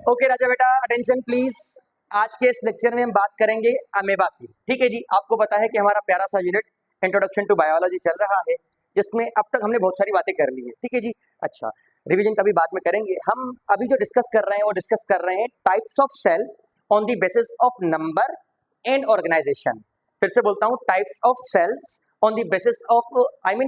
Okay राजा बेटा, attention please. आज के इस लेक्चर में हम बात करेंगे अमेबा की। ठीक है जी, आपको पता है कि हमारा प्यारा सा यूनिट इंट्रोडक्शन टू बायोलॉजी चल रहा है, जिसमें अब तक हमने बहुत सारी बातें कर ली है। ठीक है जी, अच्छा रिवीजन का भी बाद में करेंगे। हम अभी जो डिस्कस कर रहे हैं वो डिस्कस कर रहे हैं types of cell on the basis of number and organisation. फिर से बोलता हूँ, types of cells on the basis of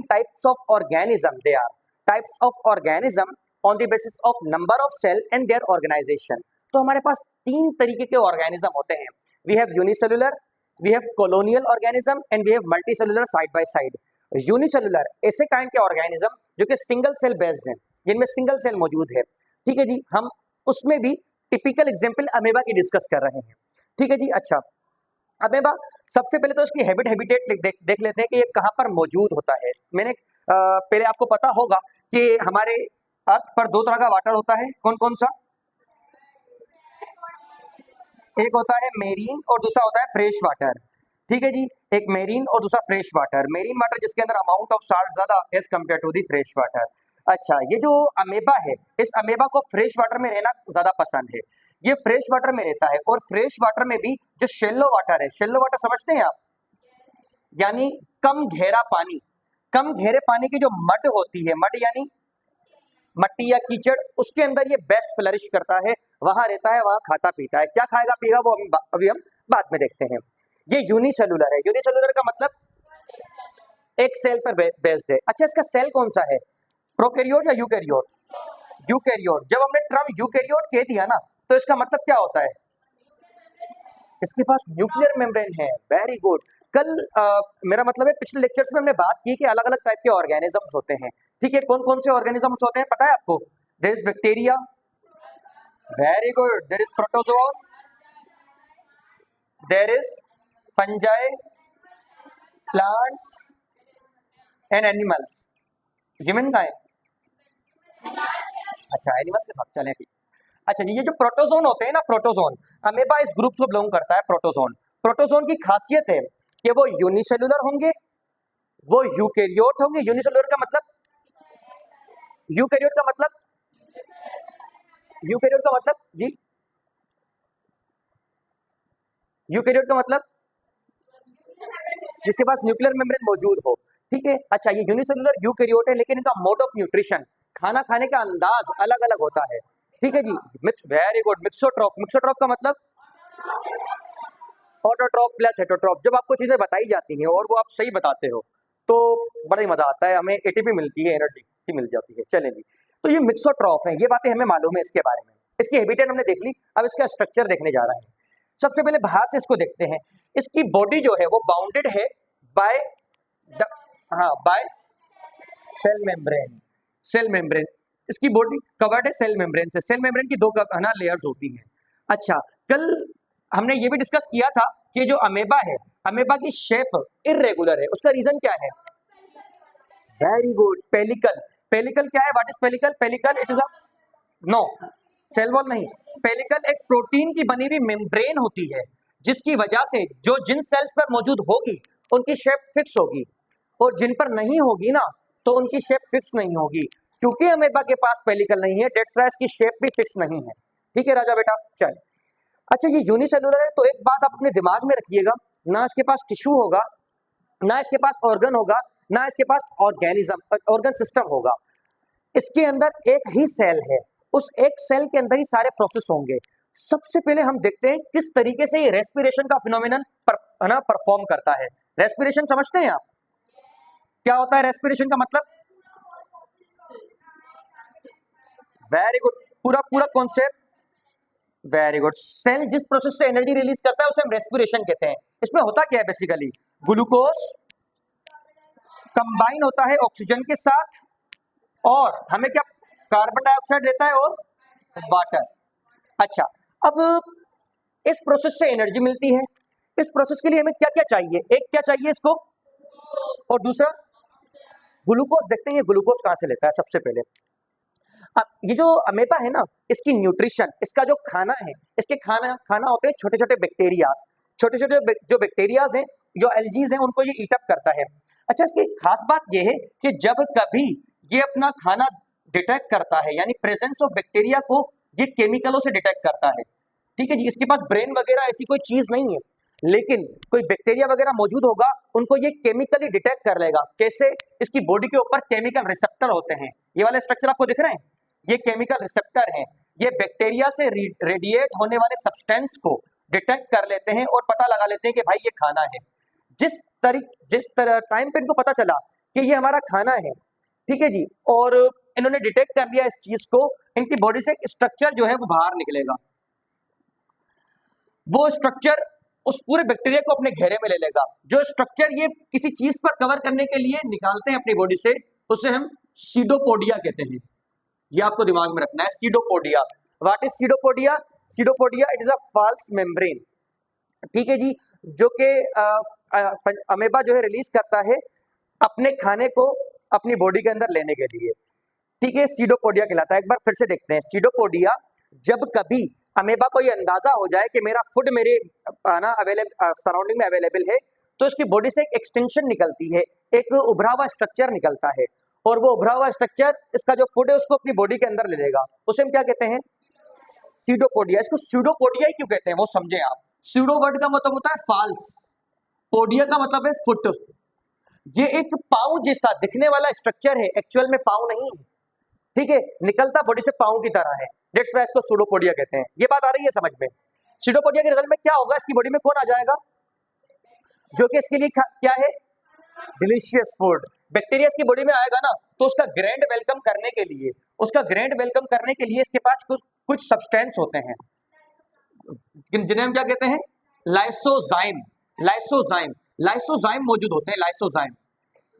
types of organism. They are types of organism on the basis of number of cell and their organisation. तो हमारे पास तीन तरीके के ऑर्गेनिज्म होते हैं। We have unicellular, we have colonial organism and we have multicellular side by side. Unicellular ऐसे kind के ऑर्गेनिज्म जो कि सिंगल सेल बेस्ड हैं, जिनमें सिंगल सेल मौजूद है। ठीक है जी, हम उसमें भी टिपिकल एग्जांपल अमेबा की डिस्कस कर रहे हैं। ठीक है जी, अच्छा अमेबा सबसे पहले तो इसकी हैबिटेट देख लेते हैं कि ये कहाँ पर मौजूद होता है। मैंने पहले आपको पता होगा कि हमारे अर्थ पर दो तरह का वाटर होता है। कौन कौन सा? एक होता है मेरीन और दूसरा होता है फ्रेश वाटर। ठीक है जी, एक मेरीन और दूसरा फ्रेश वाटर। मेरीन वाटर जिसके अंदर अमाउंट ऑफ साल्ट ज्यादा as compare to the fresh water. अच्छा, ये जो अमेबा है, इस अमेबा को फ्रेश वाटर में रहना ज्यादा पसंद है। ये फ्रेश वाटर में रहता है और फ्रेश वाटर में भी जो शेलो वाटर है, शेलो वाटर समझते हैं आप, यानी कम गहरा पानी, कम गहरे पानी की जो मड होती है, मड यानी मट्टी या कीचड़, उसके अंदर ये बेस्ट फ्लरिश करता है, वहां रहता है, वहां खाता पीता है। क्या खाएगा पिएगा वो अभी हम बाद में देखते हैं। ये यूनिसेलुलर है। यूनिसेलुलर का मतलब एक सेल पर बेस्ड है। अच्छा, इसका सेल कौन सा है, प्रोकैरियोट या यूकैरियोट? यूकैरियोट। जब हमने टर्म यूकैरियोट कह दिया ना, तो इसका मतलब क्या होता है? इसके पास न्यूक्लियर मेम्ब्रेन है। Very good. कल मेरा मतलब है पिछले लेक्चर्स में हमने बात की कि अलग अलग टाइप के ऑर्गेनिजम्स होते हैं। ठीक है, कौन कौन से ऑर्गेनिजम्स होते हैं पता है आपको? There is bacteria, very good, there is protozoa, there is fungi, plants and animals. Human का है? अच्छा, एनिमल्स के साथ चलें, ठीक। अच्छा जी, ये जो प्रोटोजोन होते हैं ना, प्रोटोजोन, अमेबा इस ग्रुप को बिलोंग करता है। प्रोटोजोन, प्रोटोजोन की खासियत है कि वो यूनिसेलुलर होंगे, वो यूकैरियोट होंगे। यूनिसेलुलर का मतलब, यूकैरियोट का मतलब, यूकैरियोट का मतलब जी, यूकैरियोट का मतलब जिसके पास न्यूक्लियर मेम्ब्रेन मौजूद हो। ठीक है, अच्छा ये यूनिसेलुलर यूकैरियोट है, लेकिन इनका मोड ऑफ न्यूट्रिशन, खाना खाने का अंदाज अलग अलग होता है। ठीक है जी, मिक्स, वेरी गुड, मिक्सोट्रॉप। मिक्सोट्रॉप का मतलब ऑटोट्रॉप प्लस हेटरोट्रॉप। जब आपको चीजें बताई जाती हैं और वो आप सही बताते हो तो बड़ा ही मजा आता है, हमें एटीपी मिलती है, एनर्जी मिल जाती है। चलें जी, तो ये मिक्सोट्रॉफ है, ये बातें हमें मालूम है इसके बारे में। इसकी हैबिटेट हमने देख ली, अब इसका स्ट्रक्चर देखने जा रहे हैं। सबसे पहले बाहर से इसको देखते हैं। इसकी बॉडी जो है वो बाउंडेड है by by cell membrane. Cell membrane, इसकी बॉडी कवर्ड है सेल मेम्ब्रेन से। सेल मेम्ब्रेन की दो लेयर्स होती हैं। अच्छा, कल हमने ये भी डिस्कस किया था कि जो अमेबा है, अमेबा की शेप इरेगुलर है। उसका रीजन क्या है? Very good, pellicle. पेलिकल क्या है? What is pellicle? Pellicle it is a, no, cell wall नहीं। पेलिकल एक प्रोटीन की बनी हुई मेम्ब्रेन होती है, जिसकी वजह से जो जिन सेल्स पर मौजूद होगी उनकी शेप फिक्स होगी, और जिन पर नहीं होगी ना तो उनकी शेप फिक्स नहीं होगी। क्योंकि अमेबा के पास पेलिकल नहीं है, डेट्स व्हाई इसकी शेप भी फिक्स नहीं है। ठीक है राजा बेटा, चल। अच्छा, ये यूनिसेलुलर है, तो एक बात आप अपने दिमाग में रखिएगा, ना इसके पास टिश्यू होगा, ना इसके पास ऑर्गन होगा, ना इसके पास ऑर्गन सिस्टम होगा। इसके अंदर एक ही सेल है, उस एक सेल के अंदर ही सारे प्रोसेस होंगे। सबसे पहले हम देखते हैं किस तरीके से ये रेस्पिरेशन का फिनोमिनन परफॉर्म करता है। रेस्पिरेशन समझते हैं आप? क्या होता है रेस्पिरेशन का मतलब? वेरी गुड, पूरा पूरा कॉन्सेप्ट, वेरी गुड। सेल जिस प्रोसेस से एनर्जी रिलीज करता है उसे हम रेस्पिरेशन कहते हैं। इसमें होता क्या है बेसिकली, ग्लूकोज कंबाइन होता है ऑक्सीजन के साथ और हमें क्या, कार्बन डाइऑक्साइड देता है और वाटर। अच्छा, अब इस प्रोसेस से एनर्जी मिलती है। इस प्रोसेस के लिए हमें क्या क्या चाहिए? एक क्या चाहिए इसको, और दूसरा ग्लूकोज। देखते हैं ये ग्लूकोज कहां से लेता है सबसे पहले। अब ये जो अमेबा है ना, इसकी न्यूट्रिशन, इसका जो खाना है, इसके खाना होते हैं छोटे छोटे बैक्टीरियाज। छोटे छोटे जो बैक्टीरियाज हैं, जो एल्जीज हैं, उनको ये ईट अप करता है। अच्छा, इसकी खास बात ये है कि जब कभी ये अपना खाना डिटेक्ट करता है, यानी प्रेजेंस ऑफ बैक्टीरिया को ये केमिकलों से डिटेक्ट करता है। ठीक है जी, इसके पास ब्रेन वगैरह ऐसी कोई चीज नहीं है, लेकिन कोई बैक्टीरिया वगैरह मौजूद होगा, उनको ये केमिकली डिटेक्ट कर लेगा। कैसे? इसकी बॉडी के ऊपर केमिकल रिसेप्टर होते हैं, ये वाले स्ट्रक्चर आपको दिख रहे हैं, ये केमिकल रिसेप्टर हैं, ये बैक्टीरिया से रेडिएट होने वाले सब्सटेंस को डिटेक्ट कर लेते हैं और पता लगा लेते हैं कि भाई ये खाना है। जिस तरह टाइम पे इनको पता चला कि ये हमारा खाना है, ठीक है जी, और इन्होंने डिटेक्ट कर लिया इस चीज को, इनकी बॉडी से एक स्ट्रक्चर जो है वो बाहर निकलेगा। वो स्ट्रक्चर उस पूरे बैक्टीरिया को अपने घेरे में ले लेगा। जो स्ट्रक्चर ये किसी चीज पर कवर करने के लिए निकालते हैं अपनी बॉडी से, उसे हम सीडोपोडिया कहते हैं। ये आपको दिमाग में रखना है, pseudopodia. What is pseudopodia? Pseudopodia it is a false membrane, ठीक है जी, जो कि अमेबा जो है रिलीज करता है अपने खाने को अपनी बॉडी के अंदर लेने के लिए। ठीक है, सीडोपोडिया कहलाता है। एक बार फिर से देखते हैं, सीडोपोडिया जब कभी अमेबा को ये अंदाजा हो जाए कि मेरा फूड मेरे ना सराउंडिंग में अवेलेबल है, तो इसकी बॉडी से एक एक्सटेंशन निकलती है, एक उभरा हुआ स्ट्रक्चर निकलता है, और वो उभरा हुआ स्ट्रक्चर इसका जो फूड है उसको अपनी बॉडी के अंदर ले लेगा। उसे हम क्या कहते हैं? सीडोपोडिया। इसको सीडोपोडिया ही क्यों कहते हैं वो समझे आप। सीडो वर्ड का मतलब होता है फॉल्स, पोडिया का मतलब है फुट। ये एक पाँव जैसा दिखने वाला स्ट्रक्चर है, एक्चुअल में पाँव नहीं है, ठीक है, निकलता बॉडी से पाँव की तरह है, दैट्स व्हाई इसको सूडोपोडिया कहते हैं। ये बात आ रही है समझ में? सीडोपोडिया के रिजल्ट में क्या होगा, इसकी बॉडी में कौन आ जाएगा जो कि इसके लिए क्या है? Delicious food. बैक्टीरिया इसकी बॉडी में आएगा ना, तो उसका ग्रैंड वेलकम करने के लिए, इसके पास कुछ सब्सटेंस होते हैं जिन्हें हम क्या कहते हैं? लाइसोजाइम। लाइसोजाइम मौजूद होते हैं, लाइसोजाइम।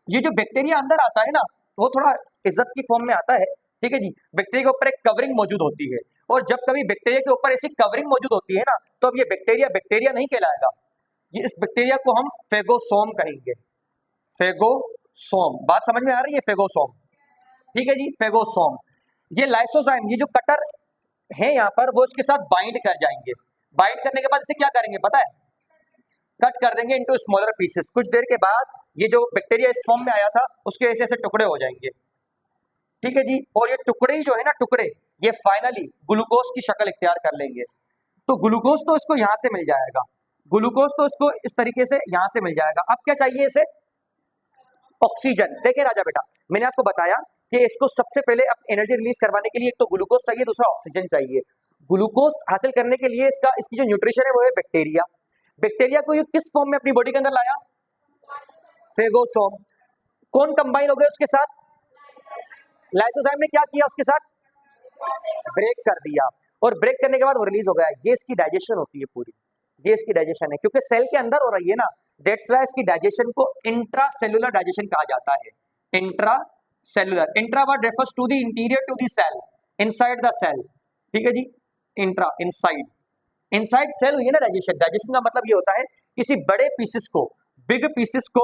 ये जो बैक्टीरिया अंदर आता है ना, वो थोड़ा इज्जत की फॉर्म में आता है, ठीक है जी। बैक्टीरिया के ऊपर एक कवरिंग मौजूद होती है, और जब कभी बैक्टीरिया के ऊपर ऐसी कवरिंग मौजूद होती है ना, तो अब ये बैक्टीरिया नहीं कहलाएगा, ये इस बैक्टीरिया को हम फेगोसोम कहेंगे। फेगोसोम, बात समझ में आ रही है? फेगोसोम, ठीक है जी, फेगोसोम। ये लाइसोजाइम, ये जो कटर है यहाँ पर, वो इसके साथ बाइंड कर जाएंगे। बाइंड करने के बाद इसे क्या करेंगे पता है? कट कर देंगे इनटू स्मॉलर पीसेस। कुछ देर के बाद ये जो बैक्टीरिया इस फॉर्म में आया था, उसके ऐसे ऐसे टुकड़े हो जाएंगे, ठीक है जी। और ये टुकड़े ही जो है ना, टुकड़े ये फाइनली ग्लूकोज की शक्ल इख्तियार कर लेंगे। तो ग्लूकोज तो इसको यहाँ से मिल जाएगा, ग्लूकोज तो इसको इस तरीके से यहाँ से मिल जाएगा। अब क्या चाहिए इसे? ऑक्सीजन। देखिए राजा बेटा, मैंने आपको बताया कि इसको सबसे पहले एनर्जी रिलीज करवाने के लिए एक तो ग्लूकोज चाहिए, दूसरा ऑक्सीजन चाहिए। ग्लूकोज हासिल करने के लिए इसकी जो न्यूट्रिशन है वो है बैक्टीरिया। बैक्टीरिया को ये किस फॉर्म में अपनी बॉडी के अंदर लाया? फेगोसोम। कौन कंबाइन हो गए उसके साथ? लाइसोजाइम ने क्या किया उसके साथ? ब्रेक कर दिया, और ब्रेक करने के बाद वो रिलीज हो गया। ये इसकी डाइजेशन होती है पूरी, ये इसकी डाइजेशन है, क्योंकि सेल के अंदर हो रही है ना, दैट्स व्हाई इसकी डाइजेशन को इंट्रासेल्युलर डाइजेशन कहा जाता है। Intracellular, intra word refers to the interior to the cell, inside the cell, ठीक है जी। इंट्रा, इनसाइड सेल हुई है ना डाइजेशन। डाइजेशन का मतलब ये होता है किसी बड़े पीसेस को, बिग पीसेस को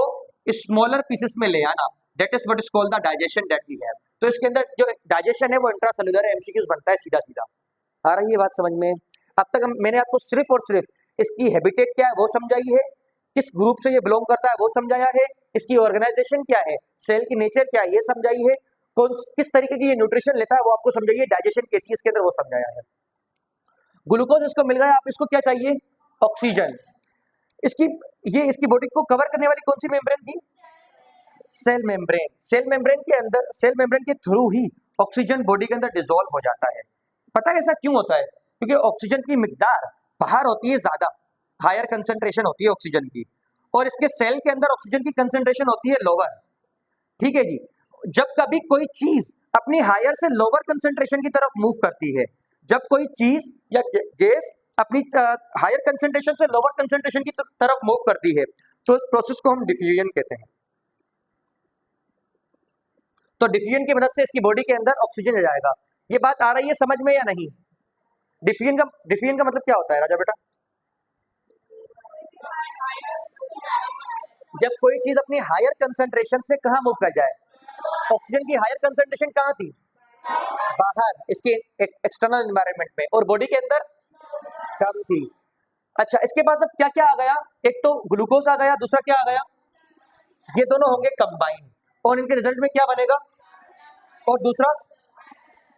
स्मॉलर पीसेस में ले आना, that is what is called the digestion that we have. तो इसके अंदर जो डाइजेशन है वो इंट्रासेल्युलर है, एमसीक्यूज बनता है सीधा सीधा। आ रही है बात समझ में? अब तक मैंने आपको सिर्फ और सिर्फ इसकी हैबिटेट क्या है वो समझाई है, किस ग्रुप से ये बिलोंग करता है वो समझाया है, इसकी ऑर्गेनाइजेशन क्या है, सेल की नेचर क्या है ये समझाई है, किस तरीके की ये न्यूट्रिशन लेता है वो आपको समझाइए, डाइजेशन कैसी है इसके अंदर वो समझाया है। ग्लूकोज इसको मिल गया, आप इसको क्या चाहिए? ऑक्सीजन। इसकी बॉडी को कवर करने वाली कौन सी मेम्ब्रेन थी? Cell membrane. सेल मेम्ब्रेन के थ्रू ही ऑक्सीजन बॉडी के अंदर डिसॉल्व हो जाता है। पता है ऐसा क्यों होता है? क्योंकि ऑक्सीजन की मिकदार बाहर होती है ज्यादा, हायर कंसंट्रेशन होती है ऑक्सीजन की, और इसके सेल के अंदर ऑक्सीजन की कंसंट्रेशन होती है लोअर, ठीक है जी। जब कभी कोई चीज अपनी हायर से लोअर कंसंट्रेशन की तरफ मूव करती है, जब कोई चीज या गैस अपनी हायर कंसंट्रेशन से लोअर कंसंट्रेशन की तरफ मूव करती है, तो इस प्रोसेस को हम डिफ्यूजन कहते हैं। तो डिफ्यूजन की मदद से इसकी बॉडी के अंदर ऑक्सीजन आ जाएगा। ये बात आ रही है समझ में या नहीं? डिफ्यूजन का मतलब क्या होता है राजा बेटा? जब कोई चीज अपनी हायर कंसंट्रेशन से कहां मूव कर जाए। ऑक्सीजन की हायर कंसंट्रेशन कहां थी? बाहर, इसके एक्सटर्नल एनवायरनमेंट में, और बॉडी के अंदर कम थी। अच्छा, इसके पास अब क्या क्या आ गया? एक तो ग्लूकोज आ गया, दूसरा क्या आ गया? ये दोनों होंगे कंबाइन, और इनके रिजल्ट में क्या बनेगा? और दूसरा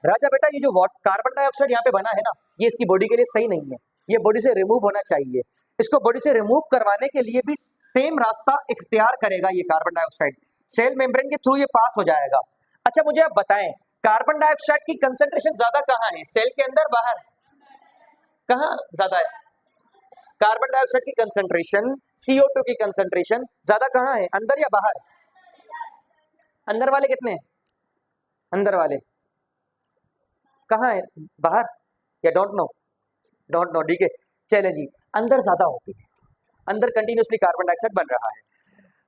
राजा बेटा ये जो कार्बन डाइऑक्साइड यहाँ पे बना है ना, ये इसकी बॉडी के लिए सही नहीं है, ये बॉडी से रिमूव होना चाहिए। इसको बॉडी से रिमूव करवाने के लिए भी सेम रास्ता इख्तियार करेगा ये कार्बन डाइऑक्साइड, सेल मेम्ब्रेन के थ्रू ये पास हो जाएगा। अच्छा मुझे आप बताएं, कार्बन डाइऑक्साइड की कंसंट्रेशन ज्यादा कहाँ है, सेल के अंदर बाहर? कहाँ ज्यादा है? कार्बन डाइऑक्साइड की कंसंट्रेशन, CO2 की कंसंट्रेशन ज्यादा कहाँ है, अंदर या बाहर? अंदर वाले कितने हैं? अंदर वाले कहाँ है, बाहर या डोंट नो? डोंट नो, ठीक है। चले जी, अंदर ज्यादा होती है, अंदर कंटिन्यूसली कार्बन डाइऑक्साइड बन रहा है।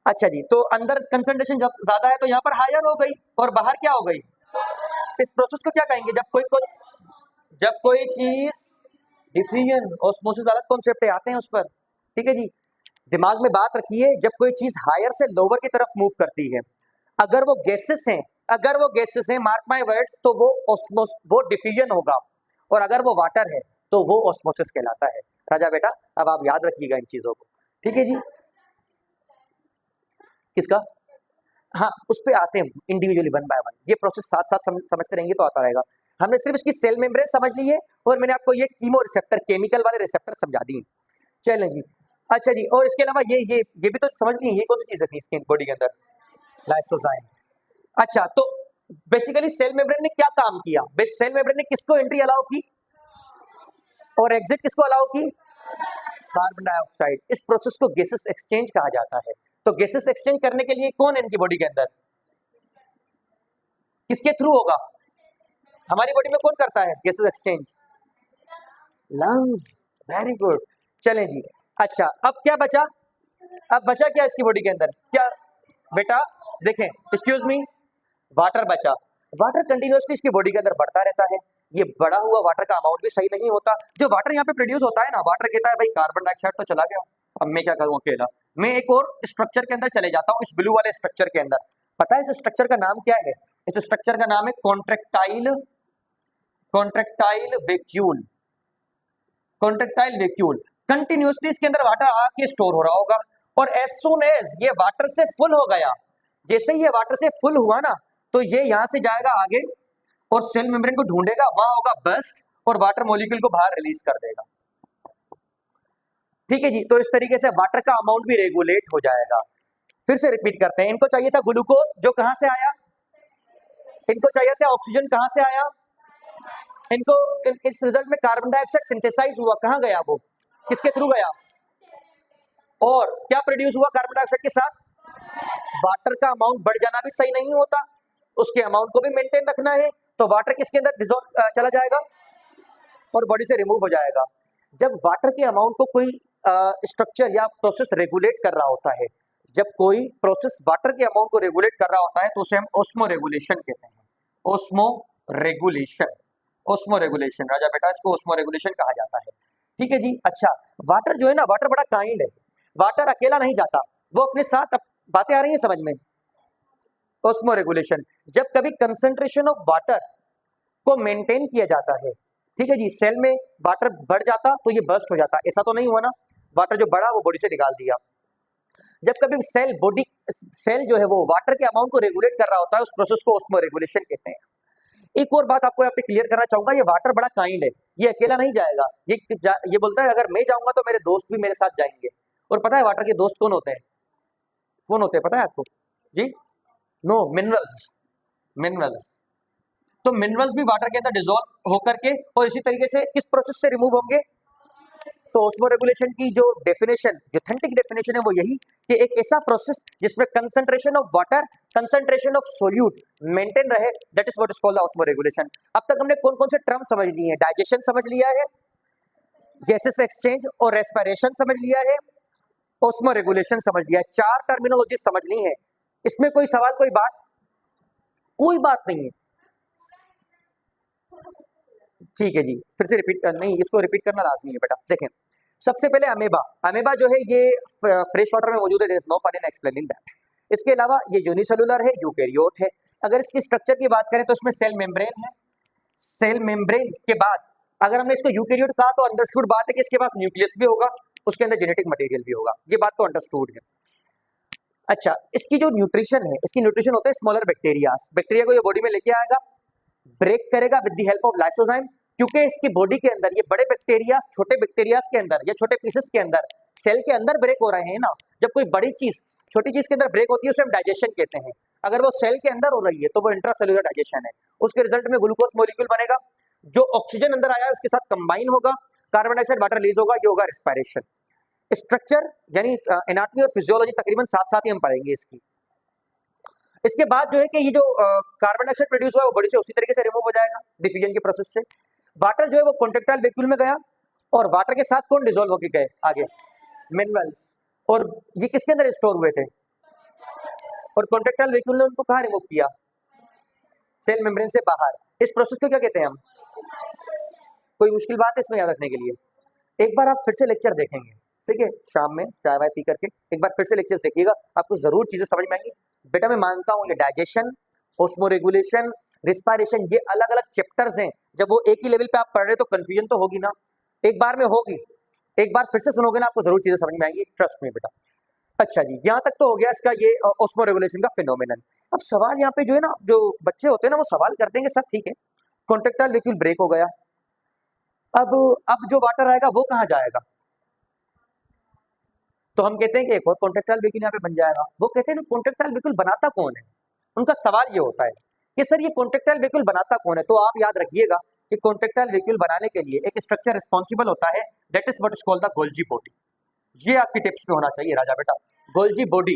अच्छा जी, तो अंदर कंसंट्रेशन ज्यादा है तो यहाँ पर हायर हो गई, और बाहर क्या हो गई? इस प्रोसेस को क्या कहेंगे? जब कोई चीज डिफ्यूजन, ऑस्मोसिस अलग कॉन्सेप्ट आते हैं उस पर, ठीक है जी। दिमाग में बात रखिए, जब कोई चीज हायर से लोअर की तरफ मूव करती है, अगर वो गैसेस हैं, मार्क माय वर्ड्स, तो वो डिफ्यूजन होगा, और अगर वो वाटर है तो वो ऑस्मोसिस कहलाता है। राजा बेटा अब आप याद रखिएगा इन चीजों को, ठीक है जी। किसका? हाँ, उस पे आते हैं इंडिविजुअली वन बाय वन, ये प्रोसेस साथ साथ समझते रहेंगे तो आता रहेगा। हमने सिर्फ इसकी सेल मेम्ब्रेन समझ ली है, और मैंने आपको ये कीमो रिसेप्टर, केमिकल वाले रिसेप्टर समझा दिए। चलें जी, अच्छा जी, और इसके अलावा ये भी तो समझ ली, ये कौन सी चीजें थी इसके बॉडी के अंदर? लाइसोजाइम। अच्छा, तो बेसिकली सेल मेम्ब्रेन ने क्या काम किया? सेल मेम्ब्रेन ने किसको एंट्री अलाउ की और एग्जिट किसको अलाउ की? Carbon dioxide. इस प्रोसेस को गैसेस एक्सचेंज कहा जाता है। तो गैसेस एक्सचेंज करने के लिए कौन है इनकी बॉडी के अंदर? किसके थ्रू होगा? हमारी बॉडी में कौन करता है gases exchange? Lungs. Very good. चलें जी, अच्छा अब क्या बचा? अब बचा क्या इसकी बॉडी के अंदर? क्या बेटा देखें, एक्सक्यूज मी, वाटर बचा। वाटर कंटिन्यूसली इसकी बॉडी के अंदर बढ़ता रहता है। ये बड़ा हुआ वाटर का अमाउंट भी सही नहीं होता। जो वाटर यहाँ पे प्रोड्यूस होता है ना, वाटर कहता है भाई कार्बन डाइऑक्साइड तो चला गया, अब मैं क्या करूँ अकेला? मैं एक और स्ट्रक्चर के अंदर चले जाता हूँ, इस ब्लू वाले स्ट्रक्चर के अंदर। पता है इस स्ट्रक्चर का नाम क्या है? इस स्ट्रक्चर का नाम है contractile vacuole. Contractile vacuole. Continuously इसके अंदर वाटर आके स्टोर हो रहा होगा, और एज सून एज ये वाटर से फुल हो गया, जैसे ही ये वाटर से फुल हुआ ना, तो ये यहां से जाएगा आगे और सेल मेम्ब्रेन को ढूंढेगा, वहां होगा बस्ट, और वाटर मॉलिक्यूल को बाहर रिलीज कर देगा। ठीक है जी, तो इस तरीके से वाटर का अमाउंट भी रेगुलेट हो जाएगा। फिर से रिपीट करते हैं, इनको चाहिए था ग्लूकोज, जो कहां से आया? इनको चाहिए था ऑक्सीजन, कहां से आया? इनको इस रिजल्ट में कार्बन डाइऑक्साइड सिंथेसाइज हुआ, कहां गया वो? किसके थ्रू गया? और क्या प्रोड्यूस हुआ कार्बन डाइऑक्साइड के साथ? वाटर का अमाउंट बढ़ जाना भी सही नहीं होता, उसके अमाउंट को भी मेंटेन रखना है। तो वाटर किसके अंदर डिसॉल्व चला जाएगा और बॉडी से रिमूव हो जाएगा। जब वाटर के अमाउंट को कोई स्ट्रक्चर या प्रोसेस रेगुलेट कर रहा होता है, जब कोई प्रोसेस वाटर के अमाउंट को रेगुलेट कर रहा होता है, तो उसे हम ओस्मो रेगुलेशन कहते हैं। Osmoregulation, osmoregulation. राजा बेटा इसको ओस्मो रेगुलेशन कहा जाता है। ठीक है जी। अच्छा, वाटर जो है ना, वाटर बड़ा काइंड है, वाटर अकेला नहीं जाता, वो अपने साथ, बातें आ रही है समझ में? ओस्मो रेगुलेशन, जब कभी कंसंट्रेशन ऑफ वाटर को मेंटेन किया जाता है, ठीक है जी, सेल में वाटर बढ़ जाता तो ये बर्स्ट हो जाता, ऐसा तो नहीं हुआ ना, वाटर जो बढ़ा वो बॉडी से निकाल दिया। जब कभी सेल जो है वो वाटर के अमाउंट को रेगुलेट कर रहा होता है, उस प्रोसेस को ओस्मो रेगुलेशन कहते हैं। एक और बात आपको यहाँ पे क्लियर करना चाहूंगा, ये वाटर बड़ा काइंड है, ये अकेला नहीं जाएगा, ये बोलता है अगर मैं जाऊंगा तो मेरे दोस्त भी मेरे साथ जाएंगे। और पता है वाटर के दोस्त कौन होते हैं? कौन होते हैं पता है आपको जी? No, minerals. तो मिनरल्स भी वाटर के अंदर डिसॉल्व होकर के, और इसी तरीके से किस प्रोसेस से रिमूव होंगे? तो ओस्मो रेगुलेशन की जो डेफिनेशन, ऑथेंटिक डेफिनेशन है वो यही कि एक ऐसा प्रोसेस जिसमें concentration of water, concentration of solute maintain रहे, that is what is called the osmoregulation. अब तक हमने कौन कौन से टर्म समझ लिए हैं? डाइजेशन समझ लिया है, गैसेस एक्सचेंज और रेस्पिरेशन समझ लिया है, ओस्मो रेगुलेशन समझ लिया है, 4 टर्मिनोलॉजी समझ ली है। इसमें कोई सवाल, कोई बात? कोई बात नहीं है, ठीक है जी। फिर से रिपीट नहीं, इसको रिपीट करना लाजमी है बेटा। देखें, सबसे पहले अमेबा जो है ये फ्रेश वाटर में मौजूद है, there is no fun in explaining that. इसके अलावा ये यूनिसेलुलर है, यूकेरियोट है। अगर इसकी स्ट्रक्चर की बात करें तो इसमें सेल मेम्ब्रेन है, सेल मेम्ब्रेन के बाद अगर हमने इसको यूकेरियोट कहा तो अंडरस्टूड बात है कि इसके पास न्यूक्लियस भी होगा, उसके अंदर जेनेटिक मटेरियल भी होगा, ये बात तो अंडरस्टूड है। अच्छा, इसकी जो न्यूट्रिशन है, इसकी न्यूट्रिशन होता है स्मॉलर बैक्टीरिया को ये बॉडी में लेके आएगा, ब्रेक करेगा with the help of lysozyme, क्योंकि इसकी बॉडी के अंदर ये बड़े बैक्टीरिया छोटे बैक्टीरियाज के अंदर या छोटे पीसेस के अंदर सेल के अंदर ब्रेक हो रहे हैं ना। जब कोई बड़ी चीज छोटी चीज के अंदर ब्रेक होती है उसे हम डाइजेशन कहते हैं। अगर वो सेल के अंदर हो रही है तो वो इंट्रासेल्युलर डाइजेशन है। उसके रिजल्ट में ग्लूकोज मॉलिक्यूल बनेगा, जो ऑक्सीजन अंदर आया है उसके साथ कंबाइन होगा, कार्बन डाइऑक्साइड वाटर रिलीज होगा, ये होगा रेस्पिरेशन। स्ट्रक्चर यानी एनाटॉमी और फिजियोलॉजी तकरीबन साथ साथ ही हम पढ़ेंगे इसकी। इसके बाद जो है कि ये जो कार्बन डाइऑक्साइड प्रोड्यूस हुआ है वो बॉडी से उसी तरीके से रिमूव हो जाएगा डिफ्यूजन के प्रोसेस से। वाटर जो है वो कॉन्ट्रेक्टाइल वैक्यूल में गया, और वाटर के साथ कौन डिसॉल्व होके गए आगे, मिनरल्स। और ये किसके अंदर स्टोर हुए थे, और कॉन्ट्रेक्टाइल वैक्यूल ने उनको कहाँ रिमूव किया, सेल मेम्ब्रेन से बाहर। इस प्रोसेस को क्या कहते हैं हम? कोई मुश्किल बात है इसमें याद रखने के लिए? एक बार आप फिर से लेक्चर देखेंगे, ठीक है, शाम में चाय वाय पी करके एक बार फिर से लेक्चर्स देखिएगा, आपको जरूर चीजें समझ में आएंगी। बेटा मैं मानता हूँ ये डाइजेशन, ऑस्मोरेगुलेशन, रिस्पायरेशन, ये अलग अलग चैप्टर्स हैं। जब वो एक ही लेवल पे आप पढ़ रहे तो कंफ्यूजन तो होगी ना, एक बार में होगी, एक बार फिर से सुनोगे ना आपको जरूर चीजें समझ में आएंगी, ट्रस्ट में बेटा। अच्छा जी, यहाँ तक तो हो गया इसका ये ऑस्मोरेगुलेशन का फिनोमेनन। अब सवाल यहाँ पे जो है ना, जो बच्चे होते हैं ना वो सवाल करते हैं कि सर ठीक है कॉन्ट्रेक्टाइल वैक्यूल ब्रेक हो गया, अब जो वाटर आएगा वो कहाँ जाएगा? तो हम कहते हैं कि एक और कॉन्ट्रेक्टाइल वैक्यूल यहाँ पे बन जाएगा। वो कहते हैं कि कॉन्ट्रेक्टाइल वैक्यूल बनाता कौन है? उनका सवाल ये होता है कि सर ये कॉन्ट्रेक्टाइल वैक्यूल बनाता कौन है? तो आप याद रखिएगा कि कॉन्ट्रेक्टाइल वैक्यूल बनाने के लिए एक स्ट्रक्चर रिस्पॉन्सिबल होता है, that is what is called the Golgi body. ये आपकी टिप्स में होना चाहिए राजा बेटा, गोल्जी बॉडी,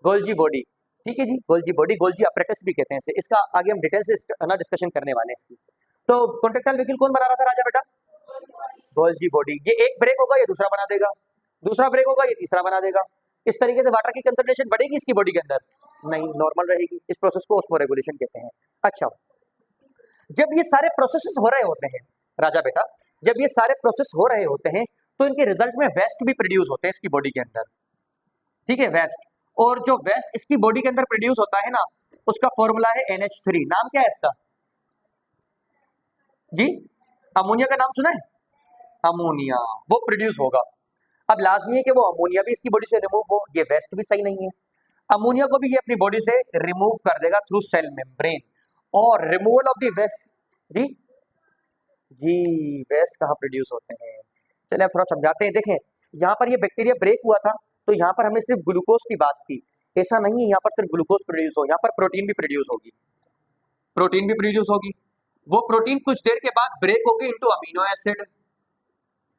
गोल्जी बॉडी, ठीक है जी, गोल्जी बॉडी, गोल्जी अपरेटस भी कहते हैं इसे। इसका आगे हम डिटेल से डिस्कशन करने वाले हैं इसकी। तो कॉन्ट्रेक्टाइल वैक्यूल कौन बना रहा था राजा बेटा? Golgi body. ये एक ब्रेक होगा ये दूसरा बना देगा, दूसरा ब्रेक होगा ये तीसरा बना देगा। इस तरीके से वाटर की कंसंट्रेशन बढ़ेगी इसकी बॉडी के अंदर? नहीं, नॉर्मल रहेगी। इस प्रोसेस को ऑस्मोरेगुलेशन कहते हैं। अच्छा, जब ये सारे प्रोसेसेस हो रहे होते हैं राजा बेटा, जब ये सारे प्रोसेस हो रहे होते हैं तो इनके रिजल्ट में वेस्ट भी प्रोड्यूस होते हैं इसकी बॉडी के अंदर, ठीक है, वेस्ट। और जो वेस्ट इसकी बॉडी के अंदर प्रोड्यूस होता है ना, उसका फॉर्मूला है NH3। नाम क्या है इसका जी? अमोनिया का नाम सुना है? अमोनिया, वो प्रोड्यूस होगा। अब लाजमी है कि वो अमोनिया भी इसकी बॉडी से रिमूव हो, ये वेस्ट भी सही नहीं है। अमोनिया को भी ये अपनी बॉडी से रिमूव कर देगा थ्रू सेल मेम्ब्रेन। और रिमूवल ऑफ द वेस्ट जी, जी वेस्ट कहाँ प्रोड्यूस होते हैं? चलिए आप थोड़ा समझाते हैं। देखें यहाँ पर ये बैक्टीरिया ब्रेक हुआ था तो यहाँ पर हमने सिर्फ ग्लूकोज की बात की, ऐसा नहीं है यहाँ पर सिर्फ ग्लूकोज प्रोड्यूस हो, यहाँ पर प्रोटीन भी प्रोड्यूस होगी, प्रोटीन भी प्रोड्यूस होगी। वो प्रोटीन कुछ देर के बाद ब्रेक होगी इनटू अमीनो एसिड,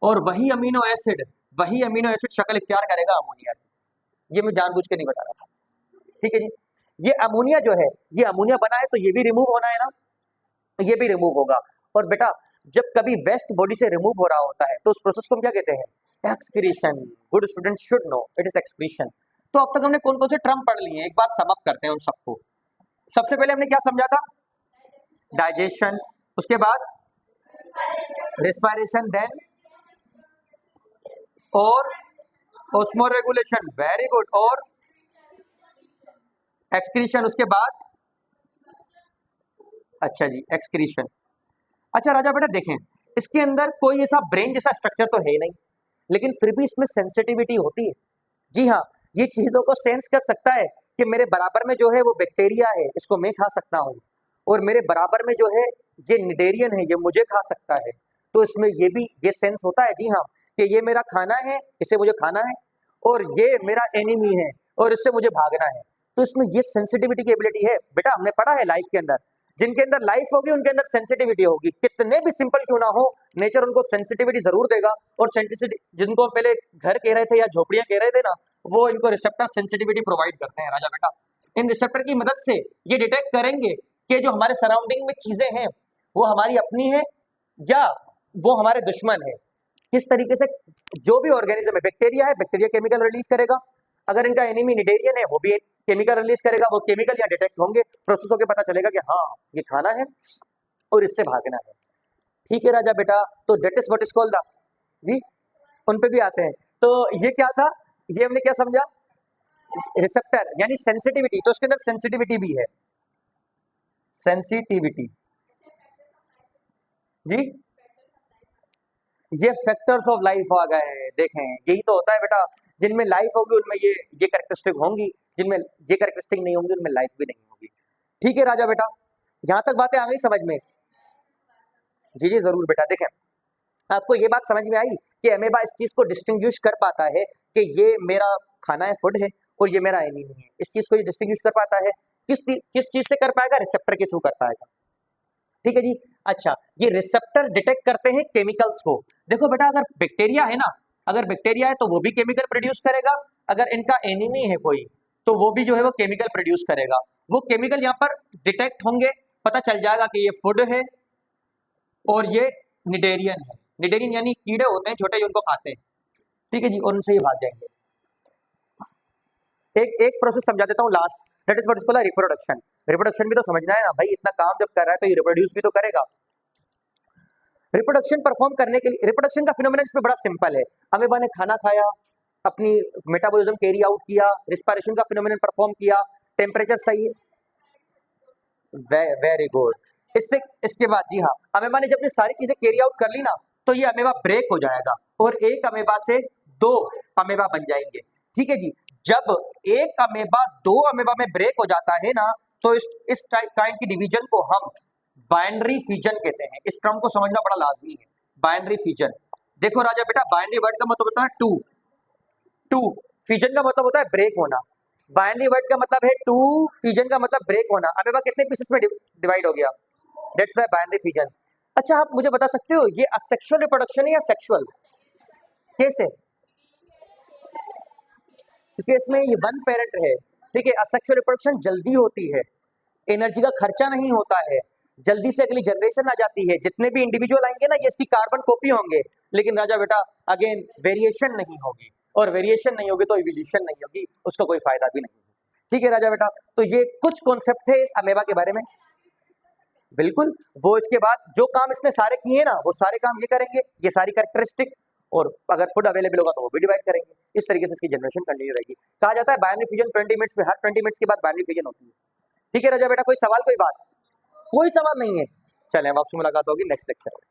और वही अमीनो एसिड शक्ल इख्तियार करेगा अमोनिया की। ये मैं जानबूझ के नहीं बता रहा था, ठीक है जी। ये अमोनिया जो है, ये अमोनिया बना है तो ये भी रिमूव होना है ना, ये भी रिमूव होगा। और बेटा जब कभी वेस्ट बॉडी से रिमूव हो रहा होता है तो उस प्रोसेस को हम क्या कहते हैं? Excretion. Good student should know it is excretion. तो अब तक हमने कौन कौन से टर्म पढ़ लिए हैं, एक बार सम अप करते हैं उन सबको। सबसे पहले हमने क्या समझा था? डाइजेशन, उसके बाद रेस्पिरेशन, देन और ऑस्मोरेगुलेशन, वेरी गुड, और एक्सक्रीशन, उसके बाद अच्छा जी एक्सक्रीशन। अच्छा राजा बेटा देखें, इसके अंदर कोई ऐसा ब्रेन जैसा स्ट्रक्चर तो है नहीं, लेकिन फिर भी इसमें सेंसिटिविटी होती है। जी हाँ, ये चीजों को सेंस कर सकता है कि मेरे बराबर में जो है वो बैक्टीरिया है, इसको मैं खा सकता हूँ, और मेरे बराबर में जो है ये निडेरियन है, ये मुझे खा सकता है। तो इसमें ये भी ये सेंस होता है जी हाँ, कि ये मेरा खाना है, इसे मुझे खाना है, और ये मेरा एनिमी है और इससे मुझे भागना है। तो इसमें ये सेंसिटिविटी की एबिलिटी है। बेटा हमने पढ़ा है लाइफ के अंदर, जिनके अंदर लाइफ होगी उनके अंदर सेंसिटिविटी होगी। कितने भी सिंपल क्यों ना हो, नेचर उनको सेंसिटिविटी जरूर देगा। और सेंसिटिविटी जिनको हम पहले घर कह रहे थे या झोपड़ियां कह रहे थे ना, वो इनको रिसेप्टर सेंसिटिविटी प्रोवाइड करते हैं राजा बेटा। इन रिसेप्टर की मदद से ये डिटेक्ट करेंगे कि जो हमारे सराउंडिंग में चीजें हैं वो हमारी अपनी है या वो हमारे दुश्मन है। किस तरीके से जो भी ऑर्गेनिज्म है, बैक्टीरिया है, बैक्टीरिया केमिकल रिलीज करेगा, अगर इनका एनिमी निडेरियन है वो भी केमिकल रिलीज करेगा। वो केमिकल या डिटेक्ट होंगे, प्रोसेस होकर पता चलेगा कि हाँ ये खाना है और इससे भागना है। ठीक है राजा बेटा, तो that is what is called the जी, उन पे भी आते हैं। तो ये क्या था, ये हमने क्या समझा? रिसेप्टर यानी सेंसिटिविटी। तो इसके अंदर सेंसिटिविटी भी है, सेंसिटिविटी जी, ये फैक्टर्स ऑफ लाइफ आ गए। देखें यही तो होता है बेटा, जिनमें लाइफ होगी उनमें ये कैरेक्टरिस्टिक होंगी, जिनमें ये कैरेक्टरिस्टिक नहीं होंगी उनमें लाइफ भी नहीं होगी। ठीक है राजा बेटा, यहां तक बातें आ गई समझ में? जी जी जरूर बेटा। देखें, आपको ये बात समझ में आई कि अमेबा इस चीज को डिस्टिंग्विश कर पाता है कि ये मेरा खाना है, फूड है, और ये मेरा एनिमी है। इस चीज को ये डिस्टिंग्विश कर पाता है। किस चीज से कर पाएगा? रिसेप्टर के थ्रू कर पाएगा। ठीक है जी। अच्छा, ये रिसेप्टर डिटेक्ट करते हैं केमिकल्स को। देखो बेटा, अगर बैक्टीरिया है ना, अगर बैक्टीरिया है तो वो भी केमिकल प्रोड्यूस करेगा, अगर इनका एनिमी है कोई तो वो भी जो है वो केमिकल प्रोड्यूस करेगा। वो केमिकल यहाँ पर डिटेक्ट होंगे, पता चल जाएगा कि ये फूड है और ये निडेरियन है। निडेरियन यानी कीड़े होते हैं छोटे जो उनको खाते हैं। ठीक है जी, और उनसे ये भाग जाएंगे। एक प्रोसेस समझा देता हूँ last, that is what is called reproduction. Reproduction भी तो समझना है ना भाई, इतना काम जब कर रहा है तो ये रिप्रोड्यूस भी तो करेगा। रिप्रोडक्शन परफॉर्म करने के लिए, रिप्रोडक्शन का फिनोमेनन इसमें बड़ा सिंपल है। अमीबा ने खाना खाया, अपनी मेटाबॉलिज्म कैरी आउट किया, रिस्पायरेशन का फिनोमेनन परफॉर्म किया, टेम्परेचर सही, वेरी गुड। इससे इसके बाद जी हाँ, अमेबा ने जब ये सारी चीजें कैरी आउट कर ली ना, तो ये अमेबा ब्रेक हो जाएगा और एक अमेबा से दो अमेबा बन जाएंगे। ठीक है जी। जब एक अमेबा दो अमेबा में ब्रेक हो जाता है ना, तो इस काइंड की डिवीजन को हम बाइनरी फिजन कहते हैं। इस टर्म को समझना बड़ा लाजमी है, बाइनरी फिजन। देखो राजा बेटा, बाइनरी वर्ड का मतलब होता है टू, टू फिजन का मतलब होता है ब्रेक होना। बाइनरी वर्ड का मतलब है टू, फिजन का मतलब ब्रेक होना। अमेबा कितने पीसेस में डिवाइड हो गया, दैट्स व्हाई बाइनरी फिजन। अच्छा, आप मुझे बता सकते हो ये असेक्सुअल रिप्रोडक्शन है या सेक्सुअल? कैसे? क्योंकि इसमें ये वन पेरेंट है। ठीक है, असेक्सुअल रिप्रोडक्शन जल्दी होती है, एनर्जी का खर्चा नहीं होता है, जल्दी से अगली जनरेशन आ जाती है। जितने भी इंडिविजुअल आएंगे ना, ये इसकी कार्बन कॉपी होंगे, लेकिन राजा बेटा अगेन वेरिएशन नहीं होगी, और वेरिएशन नहीं होगी तो इवोल्यूशन नहीं होगी, उसका कोई फायदा भी नहीं है। ठीक है राजा बेटा, तो ये कुछ कॉन्सेप्ट थे इस अमेबा के बारे में। बिल्कुल, वो इसके बाद जो काम इसने सारे किए ना, वो सारे काम ये करेंगे, ये सारी कैरेक्टरिस्टिक, और अगर फूड अवेलेबल होगा तो वो भी डिवाइड करेंगे। इस तरीके से इसकी जनरेशन कंटिन्यू रहेगी। कहा जाता है बाइनरी फ्यूजन 20 मिनट्स में, हर 20 मिनट्स के बाद बाइनरी फ्यूजन होती है। ठीक है राजा बेटा, कोई सवाल कोई बात? कोई सवाल नहीं है। चलें, अब आपसे मुलाकात होगी नेक्स्ट लेक्चर में।